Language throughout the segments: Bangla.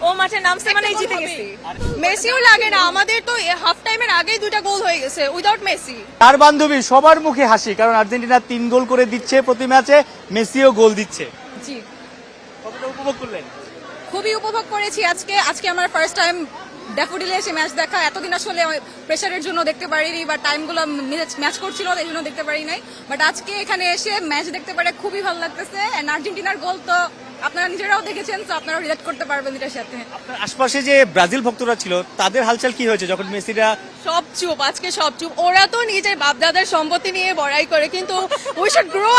ও মাঠে নামছে মানে জিতে গেছি। মেসিও লাগে না, আমাদের তো হাফ টাইমের আগেই 2টা গোল হয়ে গেছে উইদাউট মেসি। তার বান্ধবী সবার মুখে হাসি, কারণ আর্জেন্টিনা 3 গোল করে দিচ্ছে প্রতি ম্যাচে, মেসিও গোল দিচ্ছে। জি, কতটা উপভোগ করলেন? খুবই উপভোগ করেছি আজকে আমার ফার্স্ট টাইম ড্যাফোডিলে এসে ম্যাচ দেখা। এতদিন আসলে প্রেসারের জন্য দেখতে পারিনি বা টাইমগুলো ম্যাচ করছিল এই জন্য দেখতে পারি নাই, বাট আজকে এখানে এসে ম্যাচ দেখতে পারে খুবই ভালো লাগতেছে। এন্ড আর্জেন্টিনার গোল তো আপনারা নিজেরাও দেখেছেন, তো আপনারাও রিলেট করতে পারবেন এটার সাথে। আপনার আশপাশে যে ব্রাজিল ভক্তরা ছিল তাদের হালচাল কি হয়েছে যখন মেসিরা? সব চুপ, আজকে সব চুপ। ওরা তো নিজের বাপদাদার সম্পত্তি নিয়ে বড়াই করে, কিন্তু we should grow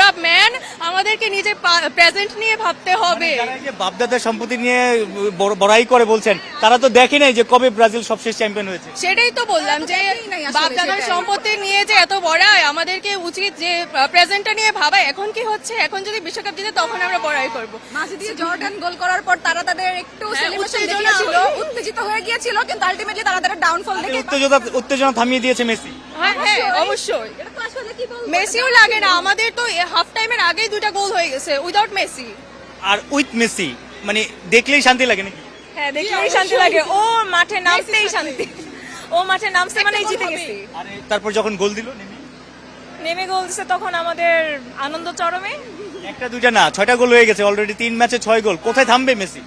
up man. আমাদেরকে নিজের প্রেজেন্ট নিয়ে ভাবতে হবে। যারা এই যে বাপদাদার সম্পত্তি নিয়ে বড়াই করে বলছেন, তারা তো দেখে নাই যে কবে ব্রাজিল সবশেষ চ্যাম্পিয়ন হয়েছে। সেটাই তো বললাম যে বাপদাদার সম্পত্তি নিয়ে যে এত বড়াই, আমাদেরকে উচিত যে প্রেজেন্টটা নিয়ে ভাবা। এখন কি হচ্ছে, এখন যদি বিশ্বকাপ জিতে তখন আমরা বড়াই করবো। মাঝে দিয়ে জর্ডান গোল করার পর তারা তাদের একটু সেলিব্রেশন দেখিয়েছিল, উত্তেজিত হয়ে গিয়েছিল, কিন্তু আলটিমেটলি তারা তাদের ডাউনফল দেখে উত্তেজনা থামিয়ে দিয়েছে মেসি। হ্যাঁ অবশ্যই। মেসিও লাগে না, আমাদের তো হাফ টাইমের আগেই 2টা গোল হয়ে গেছে উইদাউট মেসি। আর উইথ মেসি মানে দেখলেই শান্তি লাগে নাকি? হ্যাঁ, দেখলেই শান্তি লাগে। ও মাঠে নামতেই শান্তি। ও মাঠে নামছে মানে জিতে গেছি। আর তারপর যখন গোল দিল নেমে গোল দিছে তখন আমাদের আনন্দ চরমে। একটা দুইটা না 6টা গোল হয়ে গেছে অলরেডি, 3 ম্যাচে 6 গোল। কোথায় থামবে মেসি?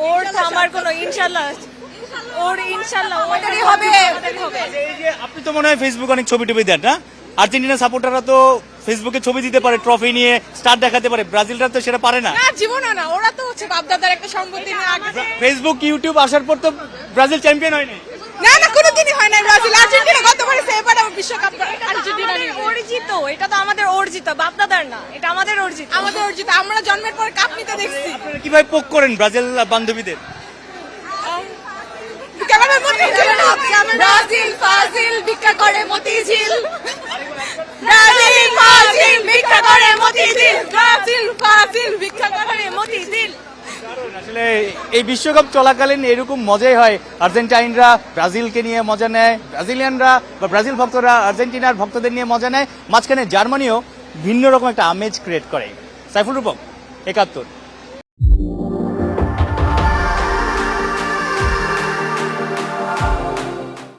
ওর থামার কোনো ইনশাআল্লাহ ওটারই হবে। এই যে আপনি তো মনে হয় ফেসবুক অনেক ছবি টবি দেন না? আর্জেন্টিনা সাপোর্টাররা তো ফেসবুকে ছবি দিতে পারে, ট্রফি নিয়ে স্টার দেখাতে পারে, ব্রাজিলরা তো সেটা পারে না। না, জীবনও না। ওরা তো হচ্ছে বাপদাদার একটা সম্পত্তি নিয়ে আগে। ফেসবুক ইউটিউব আসার পর তো ব্রাজিল চ্যাম্পিয়ন হয়নি। না, কোনোদিনই হয় না ব্রাজিল। আর্জেন্টিনা গতবারে এবার বিশ্বকাপ আর্জেন্টিনা অর্জিত। এটা তো আমাদের অর্জিত, বাপদাদার না। এটা আমাদের অর্জিত। আমরা জন্মের পর কাপ নিতে দেখছি। আপনারা কিভাবে পোক করেন ব্রাজিল বান্ধবীদের? ব্রাজিল ফাজিল ভিক্ষা করে মতিঝিল, ব্রাজিল ফাজিল ভিক্ষা করে মতিঝিল, ব্রাজিল ফাজিল ভিক্ষা করে মতিঝিল। আসলে এই বিশ্বকাপ চলাকালীন এরকম মজাই হয়। আর্জেন্টাইনরা ব্রাজিলকে নিয়ে মজা নেয়, ব্রাজিলিয়ানরা বা ব্রাজিল ভক্তরা আর্জেন্টিনার ভক্তদের নিয়ে মজা নেয়। মাঝখানে জার্মানিও ভিন্ন রকম একটা আমেজ ক্রিয়েট করে। সাইফুল রূপম, 71।